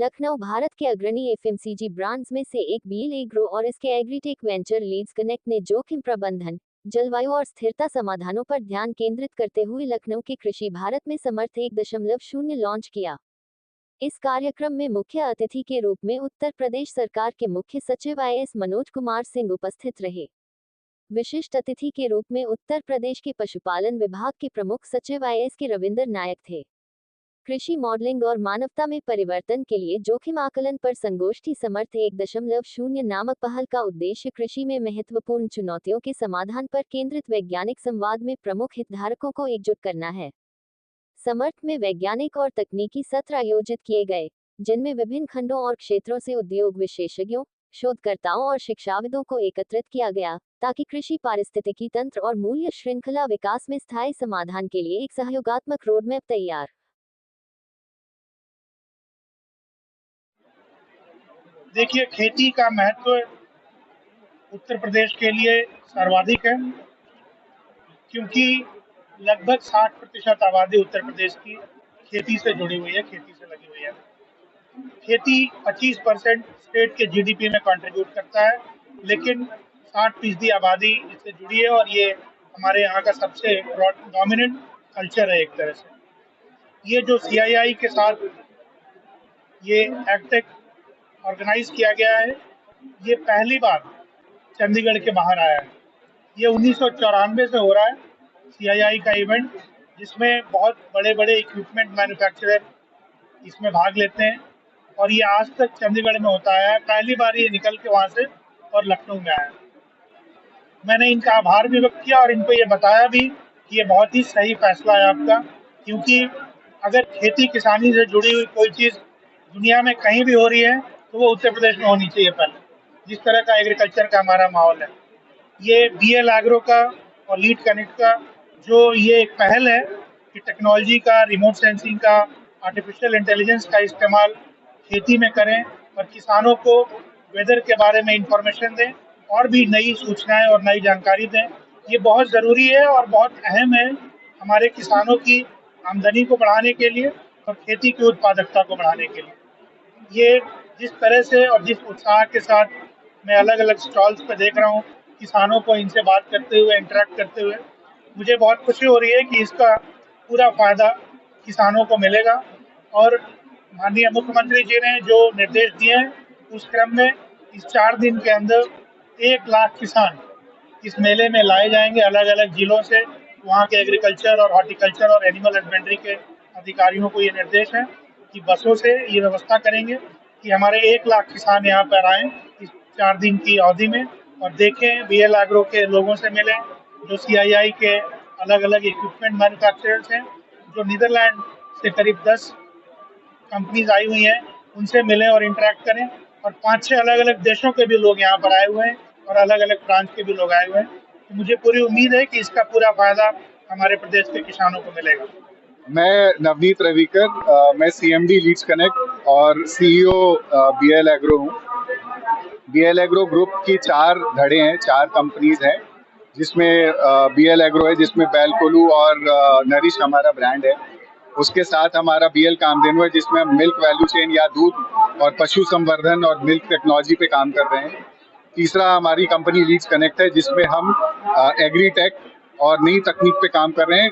लखनऊ भारत के अग्रणी FMCG brands में से एक बीएल एग्रो और इसके एग्रीटेक वेंचर लीड्स कनेक्ट ने जोखिम प्रबंधन, जलवायु और स्थिरता समाधानों पर ध्यान केंद्रित करते हुए लखनऊ के कृषि भारत में समर्थ 1.0 लॉन्च किया। इस कार्यक्रम में मुख्य अतिथि के रूप में उत्तर प्रदेश सरकार के मुख्य सचिव IAS मनोज कुमार सिंह उपस्थित रहे। विशिष्ट अतिथि के रूप में उत्तर प्रदेश के पशुपालन विभाग के प्रमुख सचिव IAS के रविंदर नायक थे। कृषि मॉडलिंग और मानवता में परिवर्तन के लिए जोखिम आकलन पर संगोष्ठी समर्थ 1.0 नामक पहल का उद्देश्य कृषि में महत्वपूर्ण चुनौतियों के समाधान पर केंद्रित वैज्ञानिक संवाद में प्रमुख हितधारकों को एकजुट करना है। समर्थ में वैज्ञानिक और तकनीकी सत्र आयोजित किए गए, जिनमें विभिन्न खंडों और क्षेत्रों से उद्योग विशेषज्ञों, शोधकर्ताओं और शिक्षाविदों को एकत्रित किया गया, ताकि कृषि पारिस्थितिकी तंत्र और मूल्य श्रृंखला विकास में स्थायी समाधान के लिए एक सहयोगात्मक रोडमैप तैयार। देखिए, खेती का महत्व उत्तर प्रदेश के लिए सर्वाधिक है, क्योंकि लगभग 60% आबादी उत्तर प्रदेश की खेती से जुड़ी हुई है, खेती से लगी हुई है। खेती 25% स्टेट के जीडीपी में कंट्रीब्यूट करता है, लेकिन 60% आबादी इससे जुड़ी है और ये हमारे यहाँ का सबसे डोमिनेंट कल्चर है एक तरह से। ये जो CII के साथ ये एग्टेक ऑर्गेनाइज किया गया है, ये पहली बार चंडीगढ़ के बाहर आया है। ये 1994 से हो रहा है CII का इवेंट, जिसमें बहुत बड़े बड़े इक्विपमेंट मैन्युफैक्चरर इसमें भाग लेते हैं और ये आज तक चंडीगढ़ में होता है। पहली बार ये निकल के वहाँ से और लखनऊ में आया। मैंने इनका आभार भी व्यक्त किया और इनको ये बताया भी कि ये बहुत ही सही फैसला है आपका, क्योंकि अगर खेती किसानी से जुड़ी हुई कोई चीज़ दुनिया में कहीं भी हो रही है तो वो उत्तर प्रदेश में होनी चाहिए पहले, जिस तरह का एग्रीकल्चर का हमारा माहौल है। ये BL एग्रो का और लीड कनेक्ट का जो ये एक पहल है कि टेक्नोलॉजी का, रिमोट सेंसिंग का, आर्टिफिशियल इंटेलिजेंस का इस्तेमाल खेती में करें और किसानों को वेदर के बारे में इंफॉर्मेशन दें और भी नई सूचनाएं और नई जानकारी दें। ये बहुत ज़रूरी है और बहुत अहम है हमारे किसानों की आमदनी को बढ़ाने के लिए और खेती की उत्पादकता को बढ़ाने के लिए। ये जिस तरह से और जिस उत्साह के साथ मैं अलग अलग स्टॉल्स पर देख रहा हूँ, किसानों को इनसे बात करते हुए, इंटरेक्ट करते हुए, मुझे बहुत खुशी हो रही है कि इसका पूरा फायदा किसानों को मिलेगा। और माननीय मुख्यमंत्री जी ने जो निर्देश दिए हैं, उस क्रम में इस 4 दिन के अंदर 1 लाख किसान इस मेले में लाए जाएंगे अलग अलग जिलों से। वहाँ के एग्रीकल्चर और हॉर्टिकल्चर और एनिमल हस्बेंड्री के अधिकारियों को ये निर्देश है कि बसों से ये व्यवस्था करेंगे कि हमारे 1 लाख किसान यहाँ पर आएँ इस 4 दिन की अवधि में और देखें, BL एग्रो के लोगों से मिलें, जो CII के अलग अलग इक्विपमेंट मैन्युफैक्चरर्स हैं, जो नीदरलैंड से करीब 10 कंपनीज आई हुई हैं, उनसे मिलें और इंटरेक्ट करें। और 5-6 अलग अलग देशों के भी लोग यहाँ पर आए हुए हैं और अलग अलग ब्रांच के भी लोग आए हुए हैं। तो मुझे पूरी उम्मीद है कि इसका पूरा फायदा हमारे प्रदेश के किसानों को मिलेगा। मैं नवनीत रविकर, मैं CMD लीड्स कनेक्ट और CEO BL एग्रो हूँ। BL एग्रो ग्रुप की 4 धड़े हैं, 4 कंपनीज हैं, जिसमें BL एग्रो है, जिसमें बैलकोलू और नरिश हमारा ब्रांड है। उसके साथ हमारा BL कामधेनु है, जिसमें हम मिल्क वैल्यू चेन या दूध और पशु संवर्धन और मिल्क टेक्नोलॉजी पे काम कर रहे हैं। तीसरा हमारी कंपनी लीड्स कनेक्ट है, जिसमें हम एग्रीटेक और नई तकनीक पे काम कर रहे हैं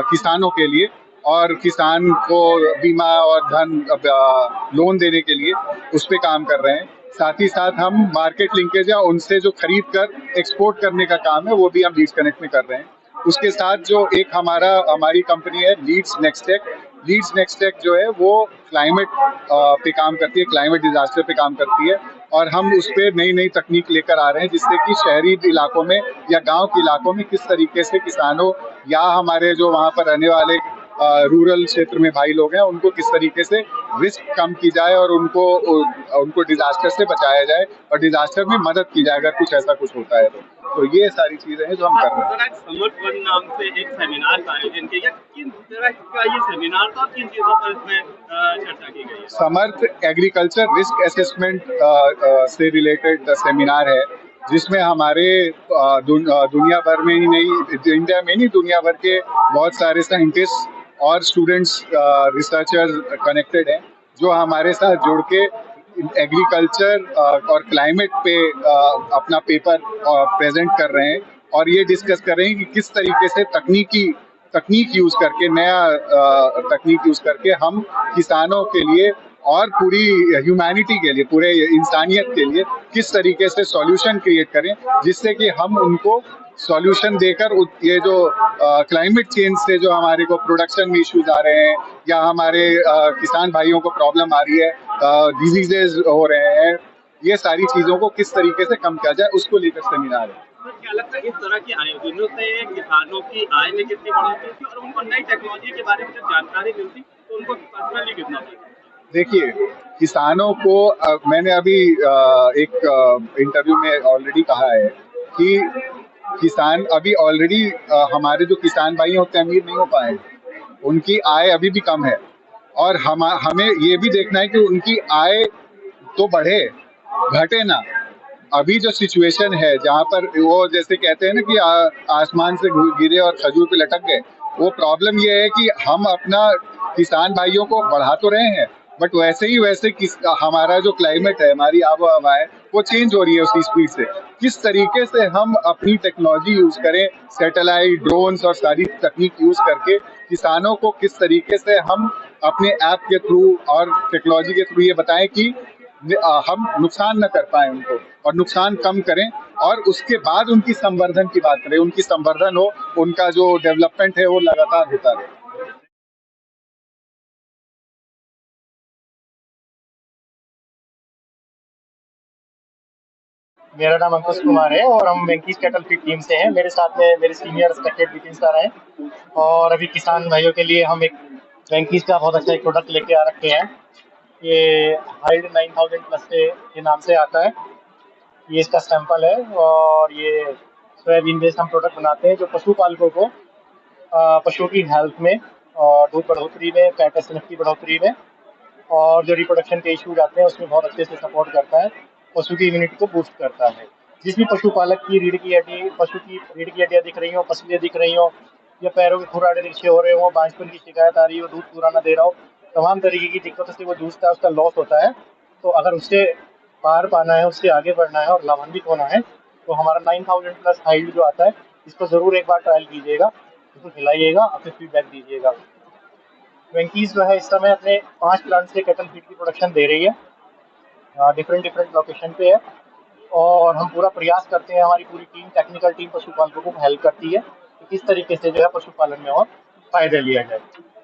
किसानों के लिए, और किसान को बीमा और धन लोन देने के लिए उस पे काम कर रहे हैं। साथ ही साथ हम मार्केट लिंकेज या उनसे जो खरीद कर एक्सपोर्ट करने का काम है, वो भी हम लीड्स कनेक्ट में कर रहे हैं। उसके साथ जो एक हमारी कंपनी है लीड्स नेक्सटेक। लीड्स नेक्सटेक जो है वो क्लाइमेट पे काम करती है, क्लाइमेट डिजास्टर पे काम करती है, और हम उस पर नई नई तकनीक लेकर आ रहे हैं, जिससे कि शहरी इलाकों में या गांव के इलाकों में किस तरीके से किसानों या हमारे जो वहाँ पर रहने वाले रूरल क्षेत्र में भाई लोग हैं, उनको किस तरीके से रिस्क कम की जाए और उनको डिजास्टर से बचाया जाए और डिजास्टर में मदद की जाए अगर कुछ ऐसा कुछ होता है तो ये सारी चीजें हैं जो हम कर रहे हैं। समर्थ वन नाम से एक सेमिनार का आयोजन किया, किन तरह का ये सेमिनार था, किन चीजों पर इसमें चर्चा की गई है? समर्थ एग्रीकल्चर रिस्क असेसमेंट से रिलेटेड सेमिनार है, जिसमें हमारे दुनिया भर में ही नहीं, इंडिया में नहीं, दुनिया भर के बहुत सारे साइंटिस्ट और स्टूडेंट्स, रिसर्चर्स कनेक्टेड हैं, जो हमारे साथ जुड़ के एग्रीकल्चर और क्लाइमेट पे अपना पेपर प्रेजेंट कर रहे हैं और ये डिस्कस कर रहे हैं कि किस तरीके से तकनीक यूज करके नया तकनीक यूज करके हम किसानों के लिए और पूरी ह्यूमैनिटी के लिए, पूरे इंसानियत के लिए किस तरीके से सॉल्यूशन क्रिएट करें, जिससे कि हम उनको सॉल्यूशन देकर ये जो क्लाइमेट चेंज से जो हमारे को प्रोडक्शन में इश्यूज आ रहे हैं या हमारे किसान भाइयों को प्रॉब्लम आ रही है, डिजीजेज हो रहे हैं, ये सारी चीजों को किस तरीके से कम किया जाए उसको लेकर सेमिनार है। तो क्या लगता है इस तरह के आयोजनों से किसानों की आय में कितनी बढ़ोतरी होती है और उनको नई टेक्नोलॉजी के बारे में जब जानकारी मिलती तो उनको पर्सनली कितना होता है? देखिए, किसानों को मैंने अभी एक इंटरव्यू में ऑलरेडी कहा है कि किसान अभी ऑलरेडी हमारे जो किसान भाई हैं उतने अमीर नहीं हो पाए हैं, उनकी आय अभी भी कम है और हमें ये भी देखना है कि उनकी आय तो बढ़े, घटे ना। अभी जो सिचुएशन है जहाँ पर वो जैसे कहते हैं ना कि आसमान से गिरे और खजूर पे लटक गए, वो प्रॉब्लम ये है कि हम अपना किसान भाइयों को बढ़ा तो रहे हैं बट वैसे हमारा जो क्लाइमेट है, हमारी आबो हवा है, वो चेंज हो रही है उसी स्पीड से। किस तरीके से हम अपनी टेक्नोलॉजी यूज करें, सैटेलाइट, ड्रोन्स और सारी तकनीक यूज करके किसानों को किस तरीके से हम अपने ऐप के थ्रू और टेक्नोलॉजी के थ्रू ये बताएं कि हम नुकसान न कर पाए उनको और नुकसान कम करें और उसके बाद उनकी संवर्धन की बात करें, उनकी संवर्धन हो, उनका जो डेवलपमेंट है वो लगातार होता रहे। मेरा नाम अंकुश कुमार है और हम वेंकीज कैटल फीड टीम से हैं। मेरे साथ में मेरे सीनियर रिस्पेक्टेड विपिन सर हैं और अभी किसान भाइयों के लिए हम एक वेंकीज का बहुत अच्छा एक प्रोडक्ट लेके आ रखे हैं। ये हाइड 9000 प्लस से ये नाम से आता है। ये इसका सैंपल है और ये सोयाबीन बेस्ड हम प्रोडक्ट बनाते हैं जो पशुपालकों को पशुओं की हेल्थ में और दूध बढ़ोतरी में, फैट एसिड की बढ़ोतरी में और जो रिप्रोडक्शन के इशूज आते हैं उसमें बहुत अच्छे से सपोर्ट करता है। पशु की इम्यूनिटी को बूस्ट करता है। जिस भी पशुपालक की रीढ़ की हड्डी, पशु की रीढ़ की हड्डियाँ दिख रही हो, पसलियाँ दिख रही हो या पैरों के खुराड़े तिरछे हो रहे हो, बांझपन की शिकायत आ रही हो, दूध पूरा ना दे रहा हो, तमाम तरीके की दिक्कतों से वो जूझता है, उसका लॉस होता है। तो अगर उससे पार पाना है, उससे आगे बढ़ना है और लाभान्वित होना है तो हमारा 9000 प्लस हाइड जो आता है इसको ज़रूर एक बार ट्रायल कीजिएगा, इसको खिलाइएगा, अपने फीडबैक दीजिएगा। वेंकीज जो है इस समय अपने 5 प्लांट से कैटल फीड की प्रोडक्शन दे रही है, डिफरेंट लोकेशन पे है और हम पूरा प्रयास करते हैं, हमारी पूरी टीम, टेक्निकल टीम पशुपालकों को हेल्प करती है कि किस तरीके से जो है पशुपालन में और फायदा लिया जाए।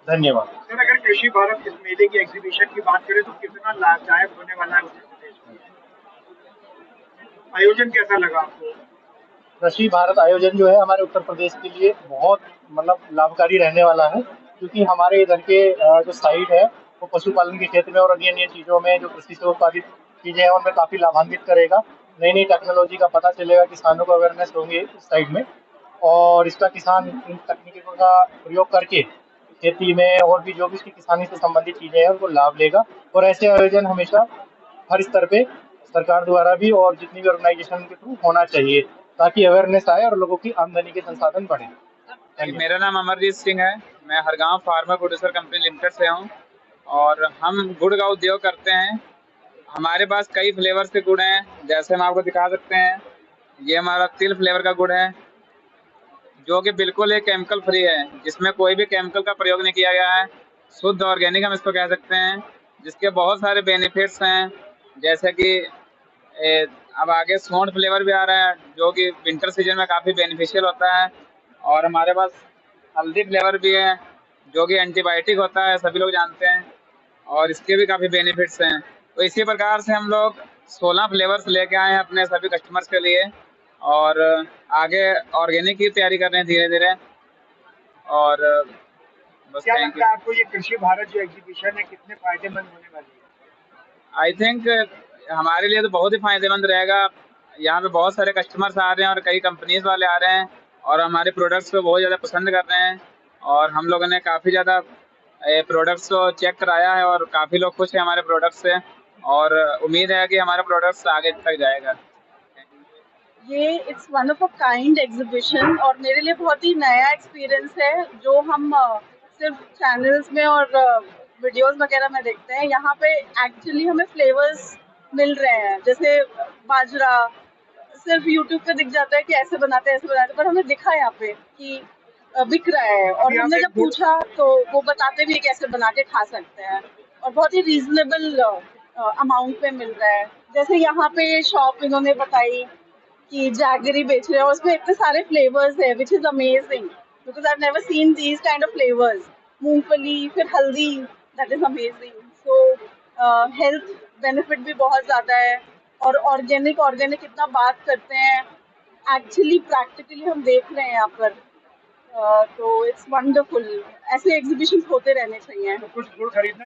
धन्यवाद। सर, अगर कृषि भारत इस मेले की एग्जीबिशन की बात करें तो कितना लाभदायक होने वाला है उत्तर प्रदेश में? आयोजन कैसा लगा आपको? कृषि भारत आयोजन जो है हमारे उत्तर प्रदेश के लिए बहुत लाभकारी रहने वाला है क्योंकि हमारे इधर के जो साइट है वो पशुपालन के क्षेत्र में और अन्य अन्य चीज़ों में जो कृषि से उत्पादित चीज़ें हैं उनमें काफ़ी लाभान्वित करेगा। नई नई टेक्नोलॉजी का पता चलेगा, किसानों को अवेयरनेस होंगे इस साइड में और इसका किसान इन तकनीकों का प्रयोग करके खेती में और भी जो भी इसकी किसानी से संबंधित चीज़ें हैं उनको लाभ लेगा। और ऐसे आयोजन हमेशा हर स्तर पे सरकार द्वारा भी और जितनी भी ऑर्गेनाइजेशन के थ्रू होना चाहिए ताकि अवेयरनेस आए और लोगों की आमदनी के संसाधन बढ़े। मेरा नाम अमरजीत सिंह है। मैं Hargaon farmer producer company limited से हूं और हम गुड़ का उद्योग करते हैं। हमारे पास कई फ्लेवर्स के गुड़ हैं, जैसे हम आपको दिखा सकते हैं। ये हमारा तिल फ्लेवर का गुड़ है जो कि बिल्कुल एक केमिकल फ्री है, जिसमें कोई भी केमिकल का प्रयोग नहीं किया गया है। शुद्ध ऑर्गेनिक हम इसको कह सकते हैं, जिसके बहुत सारे बेनिफिट्स हैं, जैसे कि अब आगे सोंठ फ्लेवर भी आ रहा है जो कि विंटर सीजन में काफ़ी बेनिफिशियल होता है। और हमारे पास हल्दी फ्लेवर भी है जो कि एंटीबायोटिक होता है, सभी लोग जानते हैं, और इसके भी काफ़ी बेनिफिट्स हैं। तो इसी प्रकार से हम लोग 16 फ्लेवर्स लेके आए हैं अपने सभी कस्टमर्स के लिए और आगे ऑर्गेनिक की तैयारी कर रहे हैं धीरे धीरे। और बस क्या थैंक लगता यू। है आपको ये कृषि भारत जो एग्जीबिशन है कितने फायदेमंद होने वाली है? आई थिंक हमारे लिए तो बहुत ही फायदेमंद रहेगा। यहाँ पे बहुत सारे कस्टमर्स आ रहे हैं और कई कंपनीज वाले आ रहे हैं और हमारे प्रोडक्ट्स को बहुत ज़्यादा पसंद कर रहे हैं और हम लोगों ने काफ़ी ज़्यादा प्रोडक्ट्स को चेक कराया है और काफ़ी लोग खुश हैं हमारे प्रोडक्ट्स से और उम्मीद है कि हमारा प्रोडक्ट्स आगे तक जाएगा। ये it's one of a kind exhibition और मेरे लिए बहुत ही नया एक्सपीरियंस है जो हम सिर्फ चैनल्स में और वीडियोस वगैरह में देखते हैं, यहाँ पे एक्चुअली हमें फ्लेवर्स मिल रहे हैं। जैसे बाजरा सिर्फ यूट्यूब पे दिख जाता है कि ऐसे बनाते हैं ऐसे बनाते हैं, पर हमें दिखा यहाँ पे कि बिक रहा है, और अभी आप हमने एक जब पूछा तो वो बताते भी है कैसे बना के खा सकते हैं, और बहुत ही रीजनेबल अमाउंट पे मिल रहा है। जैसे यहाँ पे शॉप इन्होंने बताई कि जैगरी बेच रहे हैं और उसमें इतने सारे फ्लेवर्स है, which is amazing because I have never seen these kind of flavours. मूंगफली, फिर हल्दी, that is amazing. So health benefit भी बहुत ज्यादा है, और ऑर्गेनिक ऑर्गेनिक इतना बात करते हैं, एक्चुअली प्रैक्टिकली हम देख रहे हैं यहाँ पर। तो इट्स वंडरफुल, ऐसे एग्जीबिशन होते रहने चाहिए। तो कुछ गुड़ खरीदना